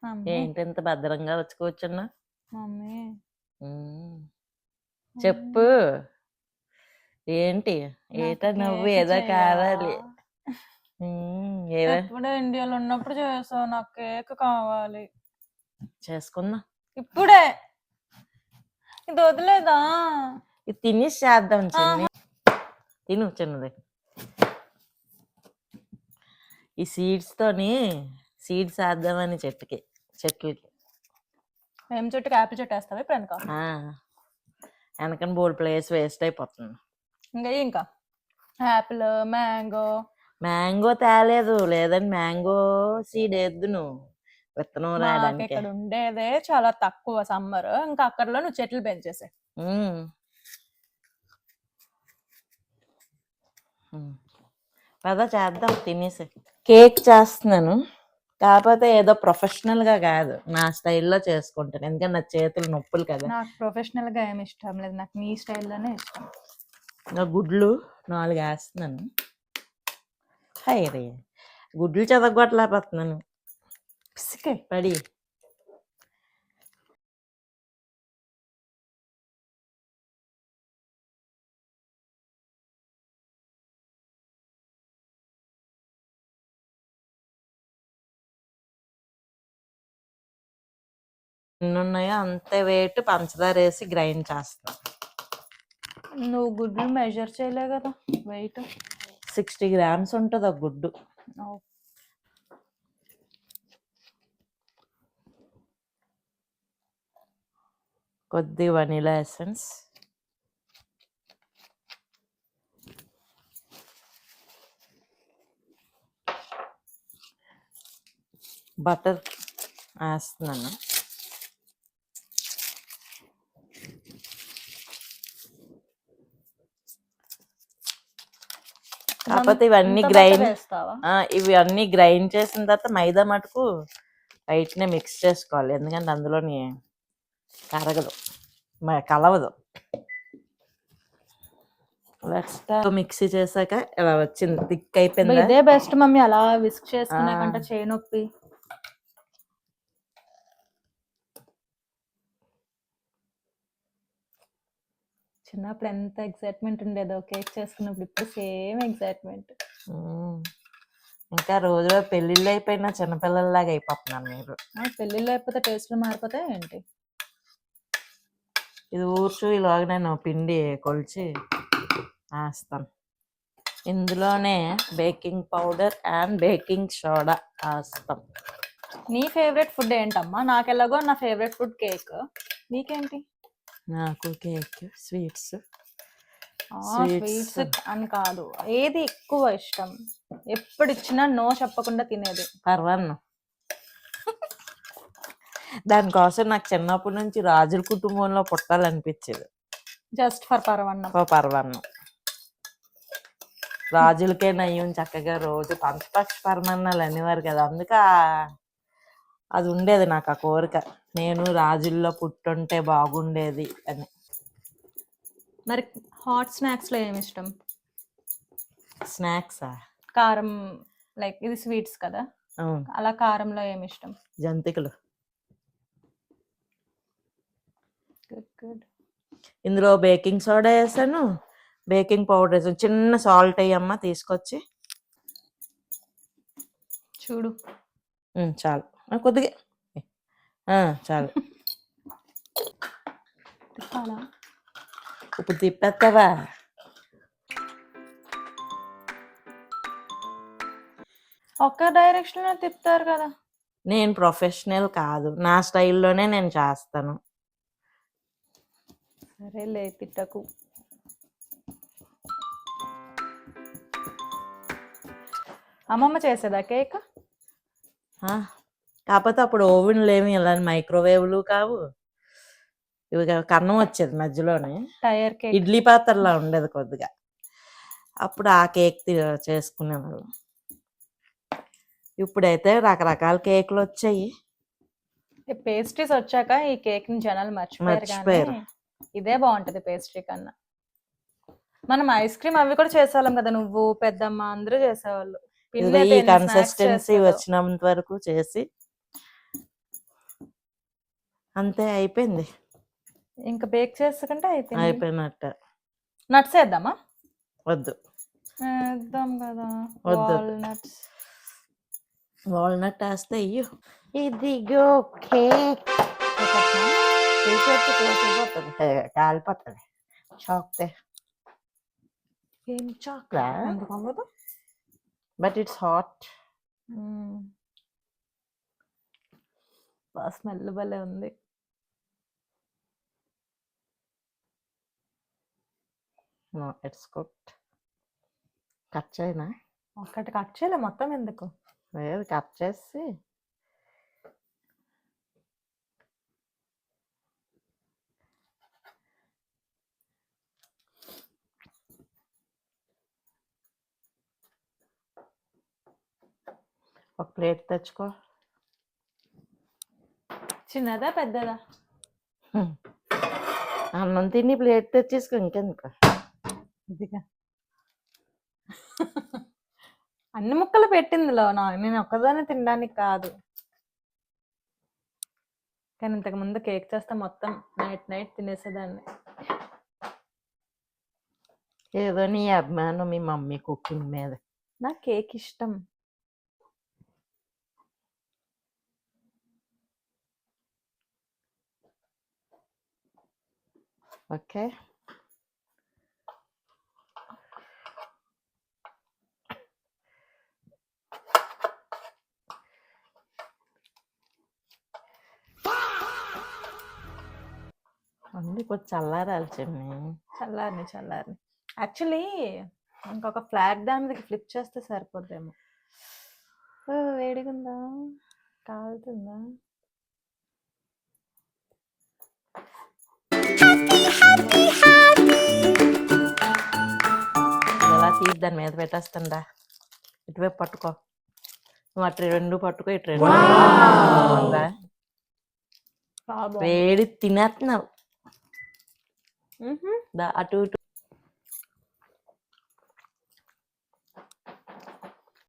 Mummy ఏంటి ఇంత భద్రంగా వచ్చి కూర్చున్నా? మమ్మీ చెప్పు. ఏంటి ఏటా నువ్వు ఏదో కావాలి? ఏదో ఎప్పుడే ఇండియాలో ఉన్నప్పుడు చేసావు, నాకు కేక్ కావాలి. చేసుకుందాం ఇప్పుడే. ఇది వదిలేదా? ఇది తినేసి చేద్దాం. చిన్ని తిను చిన్నది. ఈ సీడ్స్ వేద్దామని చెట్లకి. ఏం చెట్టుకి? యాపిల్ చెట్టు వేస్తావా ఇప్పుడు? వెనకని బోల్డ్ ప్లేస్ వేస్ట్ అయిపోతుంది. ఇంకా యాపిల్, మ్యాంగో తేలేదు. లేదండి మ్యాంగో సీడ్ వేద్దును విత్తనం రాయడానికి. ఇక్కడ ఉండేదే చాలా తక్కువ సమ్మర్, ఇంకా అక్కడలో నువ్వు చెట్లు పెంచేసే. పదా చేద్దాం తినేసి. కేక్ చేస్తున్నాను, కాకపోతే ఏదో ప్రొఫెషనల్ గా కాదు, నా స్టైల్లో చేసుకుంటాను. ఎందుకంటే నా చేతులు నొప్పులు కదా. నాకు ప్రొఫెషనల్ గా ఏమి ఇష్టం లేదు, నాకు నీ స్టైల్లోనే ఇష్టం. నా గుడ్లు 4 వేస్తున్నాను. హైరే గుడ్లు చదవగొట్టలేకపోతున్నాను పడి. ఎన్ని ఉన్నాయో అంతే వెయిట్ పంచదార వేసి గ్రైండ్ చేస్తాను. నువ్వు గుడ్లు మెజర్ చేయలే కదా, వెయిట్ 60 grams ఉంటుంది ఒక గుడ్డు. కొద్ది వనీలా ఎసెన్స్, బటర్ వేస్తున్నాను. కాకపోతే ఇవన్నీ గ్రైండ్ చేసిన తర్వాత మైదా మటుకు బయటనే మిక్స్ చేసుకోవాలి, ఎందుకంటే అందులోని కరగదు, కలవదు. మిక్సీ చేశాక ఇలా వచ్చింది, థిక్ అయిపోయింది. ఇదే బెస్ట్ మమ్మీ, అలా విస్క్ చేసుకున్నాకంటే చేయి నొప్పి. చిన్నప్పుడు ఎంత ఎక్సైట్మెంట్ ఉండేదో కేక్ చేసుకున్నప్పుడు, ఇప్పుడు సేమ్ ఎక్సైట్మెంట్. ఇంకా రోజు పెళ్ళిళ్ళు అయిపోయినా చిన్నపిల్లల్లాగా అయిపోతున్నాను. మీరు పెళ్ళిళ్ళు అయిపోతే టేస్ట్లు మారిపోతాయి ఏంటి? ఇది ఊర్చు ఇలాగ నేను పిండి కొలిచి వేస్తాను. ఇందులోనే baking powder and baking soda వేస్తాం. నీ ఫేవరెట్ ఫుడ్ ఏంటమ్మా? నాకు ఎలాగో నా ఫేవరెట్ ఫుడ్ కేక్, నీకేంటి? నాకు కేక్, స్వీట్స్ అని కాదు, ఏది ఎక్కువ ఇష్టం? ఎప్పుడు ఇచ్చినా నో చెప్పకుండా తినేది? పరవాన్నం. దానికోసం నాకు చిన్నప్పటి నుంచి రాజుల కుటుంబంలో పుట్టాలనిపించేది. Just for పరవాన్నం. రాజులకే నయ్యం చక్కగా రోజు పంచపక్ష పరమాన్నాలు అనేవారు కదా, అందుకే అది ఉండేది నాకు ఆ కోరిక, నేను రాజుల్లో పుట్టుంటే బాగుండేది అని. మరి హాట్ స్నాక్స్ లో ఏమి ఇష్టం? స్నాక్సా? కారం, లైక్ ఇది స్వీట్స్ కదా, అలా కారంలో ఏమి ఇష్టం? జంతికలు. గుడ్. ఇందులో బేకింగ్ సోడా వేసాను, బేకింగ్ పౌడర్ వేసాను, చిన్న సాల్ట్ అయ్యమ్మ తీసుకొచ్చి చూడు. చాలు, కొద్దిగా చాలు. ఇప్పుడు తిప్పేస్తావా? ఒక్క డైరెక్షన్ లో తిప్పుతారు కదా. నేను ప్రొఫెషనల్ కాదు, నా స్టైల్లోనే నేను చేస్తాను. సరేలే, తిట్టకు. అమ్మమ్మ చేసేదా కేక్? కాకపోతే అప్పుడు ఓవెన్లు ఏమి ఇలా మైక్రోవేవ్లు కావు, ఇవి కన్నం వచ్చేది మధ్యలోనే, టైర్ కేక్, ఇడ్లీ పాత్రలా ఉండేది కొద్దిగా. అప్పుడు ఆ కేక్ చేసుకునేవాళ్ళం. ఇప్పుడైతే రకరకాల కేకులు వచ్చాయి. పేస్ట్రీస్ వచ్చాక ఈ కేక్ ని జనాలు మర్చిపోయారు. ఇదే బాగుంటది పేస్ట్రీ కన్నా. మనం ఐస్ క్రీమ్ అవి కూడా చేసేవాళ్ళం కదా, నువ్వు పెద్దమ్మ అందరూ చేసేవాళ్ళు. ఈ కన్సిస్టెన్సీ వచ్చినంత వరకు చేసి అంతే అయిపోయింది. ఇంకా బేక్ చేసుకుంటే అయిపోయింది. అయిపోయినట్టే. నట్స్ వేద్దామా? వద్దు, వేద్దాం కదా. వద్దు. వాల్నట్స్. వాల్నట్ వేస్తే ఇయ్యు. ఇదిగో కేక్. తీసేస్తే కాలిపోతుంది. చాక్తే ఏం చాక్ రా. ఎందుకు అవ్వదు? But it's hot. స్మెల్ భలే ఉంది. No it's cooked. కట్ చేయనా? ఒక్కటి కట్ చేయలే, మొత్తం ఎందుకు? లేదు, కట్ చేసి ఒక ప్లేట్ తెచ్చుకో. చిన్నదా పెద్దదా? అన్నం తిని ప్లేట్ తెచ్చేసుకో, ఇంకెందుకు. ఇదిగా అన్ని ముక్కలు పెట్టిందిలో, నేను ఒక్కదాన్ని తినడానికి కాదు. కానీ ఇంతకు ముందు కేక్ చేస్తే మొత్తం నైట్ తినేసేదాన్ని. ఏదో నీ అభిమానం మీ మమ్మీ కుకింగ్ మీద. నాకు కేక్ ఇష్టం. ఓకే, అన్నీ కొంచెం చల్లారాలి చిన్ని. చల్లారిని యాక్చువల్లీ ఇంకొక ఫ్లాగ్ దాని మీద ఫ్లిప్ చేస్తే సరిపోద్దేమో. వేడిగుందా? కాలుతుందా? ఎలా తీసి దాని మీద పెట్టేస్తుందా. ఇటువైపు పట్టుకో, నువ్వు అటు రెండు పట్టుకో, ఇటు రెండు. వేడి తినేస్తున్నావు. అటు ఇటు